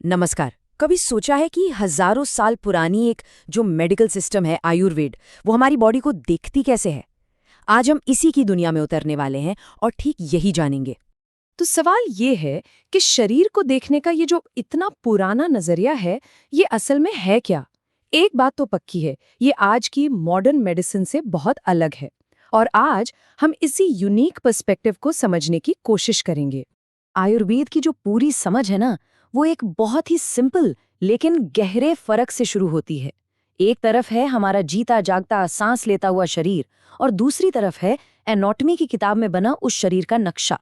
नमस्कार। कभी सोचा है कि हजारों साल पुरानी एक जो मेडिकल सिस्टम है आयुर्वेद, वो हमारी बॉडी को देखती कैसे है? आज हम इसी की दुनिया में उतरने वाले हैं और ठीक यही जानेंगे। तो सवाल ये है कि शरीर को देखने का ये जो इतना पुराना नजरिया है, ये असल में है क्या? एक बात तो पक्की है, ये आज की मॉडर्न मेडिसिन से बहुत अलग है। और आज हम इसी यूनिक पर्सपेक्टिव को समझने की कोशिश करेंगे। आयुर्वेद की जो पूरी समझ है ना, वो एक बहुत ही सिंपल लेकिन गहरे फर्क से शुरू होती है। एक तरफ है हमारा जीता जागता सांस लेता हुआ शरीर और दूसरी तरफ है एनाटॉमी की किताब में बना उस शरीर का नक्शा।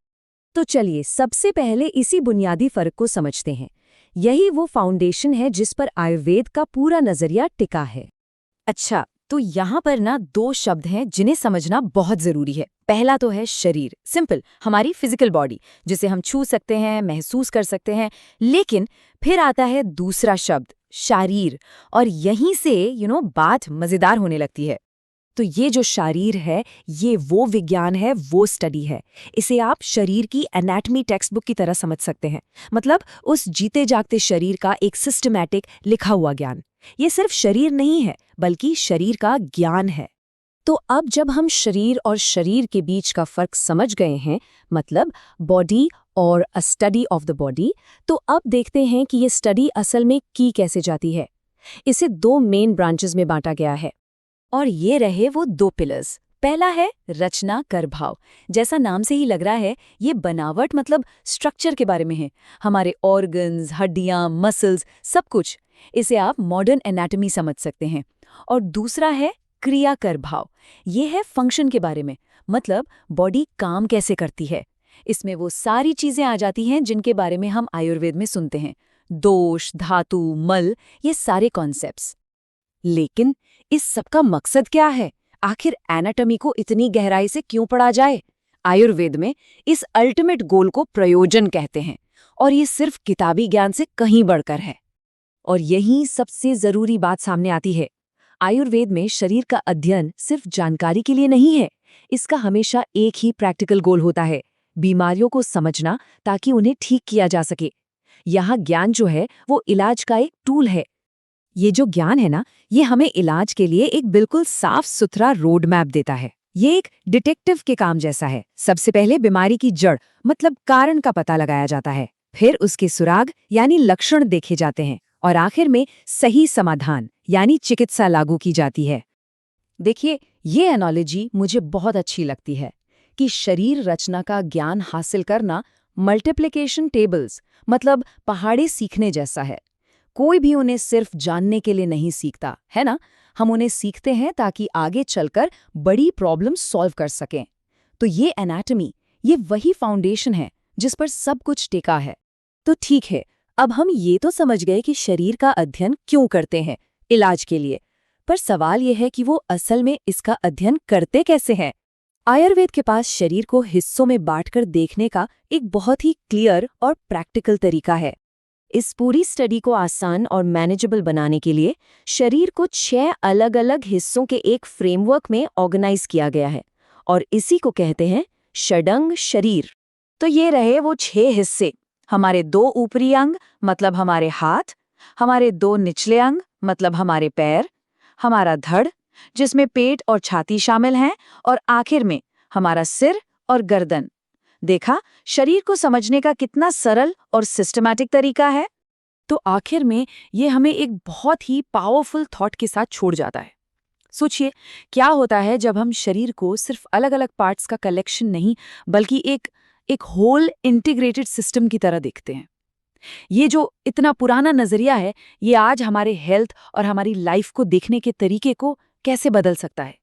तो चलिए सबसे पहले इसी बुनियादी फर्क को समझते हैं। यही वो फाउंडेशन है जिस पर आयुर्वेद का पूरा नजरिया टिका है। अच्छा, तो यहाँ पर ना दो शब्द हैं जिन्हें समझना बहुत जरूरी है। पहला तो है शरीर, सिंपल, हमारी फिजिकल बॉडी, जिसे हम छू सकते हैं, महसूस कर सकते हैं। लेकिन फिर आता है दूसरा शब्द, शारीर, और यहीं से बात मजेदार होने लगती है। तो ये जो शारीर है, ये वो विज्ञान है, वो स्टडी है। इसे आप शरीर की एनाटॉमी टेक्स्ट बुक की तरह समझ सकते हैं। मतलब उस जीते जागते शरीर का एक सिस्टमैटिक लिखा हुआ ज्ञान। ये सिर्फ शरीर नहीं है, बल्कि शरीर का ज्ञान है। तो अब जब हम शरीर और शरीर के बीच का फर्क समझ गए हैं, मतलब बॉडी और अ स्टडी ऑफ द बॉडी, तो अब देखते हैं कि ये स्टडी असल में की कैसे जाती है। इसे दो मेन ब्रांचेस में बांटा गया है और ये रहे वो दो पिलर्स। पहला है रचना करभाव। जैसा नाम से ही लग रहा है, ये बनावट मतलब स्ट्रक्चर के बारे में है। हमारे ऑर्गन्स, हड्डियां, मसल्स, सब कुछ। इसे आप मॉडर्न एनाटॉमी समझ सकते हैं। और दूसरा है क्रिया करभाव। ये है फंक्शन के बारे में, मतलब बॉडी काम कैसे करती है। इसमें वो सारी चीजें आ जाती हैं जिनके बारे में हम आयुर्वेद में सुनते हैं। दोष, धातु, मल, ये सारे कॉन्सेप्ट्स। लेकिन इस सबका मकसद क्या है? आखिर एनाटॉमी को इतनी गहराई से क्यों पढ़ा जाए? आयुर्वेद में इस अल्टीमेट गोल को प्रयोजन कहते हैं, और ये सिर्फ किताबी ज्ञान से कहीं बढ़कर है। और यही सबसे जरूरी बात सामने आती है। आयुर्वेद में शरीर का अध्ययन सिर्फ जानकारी के लिए नहीं है। इसका हमेशा एक ही प्रैक्टिकल गोल होता है, बीमारियों को समझना ताकि उन्हें ठीक किया जा सके। यहाँ ज्ञान जो है वो इलाज का एक टूल है। ये जो ज्ञान है ना, ये हमें इलाज के लिए एक बिल्कुल साफ सुथरा रोड मैप देता है। ये एक डिटेक्टिव के काम जैसा है। सबसे पहले बीमारी की जड़, मतलब कारण का पता लगाया जाता है। फिर उसके सुराग यानी लक्षण देखे जाते हैं, और आखिर में सही समाधान यानी चिकित्सा लागू की जाती है। देखिए, ये एनालॉजी मुझे बहुत अच्छी लगती है कि शरीर रचना का ज्ञान हासिल करना मल्टीप्लिकेशन टेबल्स, मतलब पहाड़ी सीखने जैसा है। कोई भी उन्हें सिर्फ जानने के लिए नहीं सीखता, है ना? हम उन्हें सीखते हैं ताकि आगे चलकर बड़ी प्रॉब्लम सॉल्व कर सकें। तो ये एनाटॉमी, ये वही फाउंडेशन है जिस पर सब कुछ टिका है। तो ठीक है, अब हम ये तो समझ गए कि शरीर का अध्ययन क्यों करते हैं, इलाज के लिए। पर सवाल यह है कि वो असल में इसका अध्ययन करते कैसे हैं? आयुर्वेद के पास शरीर को हिस्सों में बांटकर देखने का एक बहुत ही क्लियर और प्रैक्टिकल तरीका है। इस पूरी स्टडी को आसान और मैनेजेबल बनाने के लिए शरीर को 6 अलग-अलग हिस्सों के एक फ्रेमवर्क में ऑर्गेनाइज किया गया है, और इसी को कहते हैं षडंग शरीर। तो ये रहे वो 6 हिस्से। हमारे 2 ऊपरी अंग, मतलब हमारे हाथ, हमारे 2 निचले अंग, मतलब हमारे पैर, हमारा धड़, जिसमें पेट और छाती शामिल हैं, और आखिर में हमारा सिर और गर्दन। देखा, शरीर को समझने का कितना सरल और सिस्टमैटिक तरीका है। तो आखिर में ये हमें एक बहुत ही पावरफुल थॉट के साथ छोड़ जाता है। सोचिए, क्या होता है जब हम शरीर को सिर्फ अलग-अलग पार्ट्स का कलेक्शन नहीं, बल्कि एक होल इंटीग्रेटेड सिस्टम की तरह देखते हैं। ये जो इतना पुराना नजरिया है, ये आज हमारे हेल्थ और हमारी लाइफ को देखने के तरीके को कैसे बदल सकता है?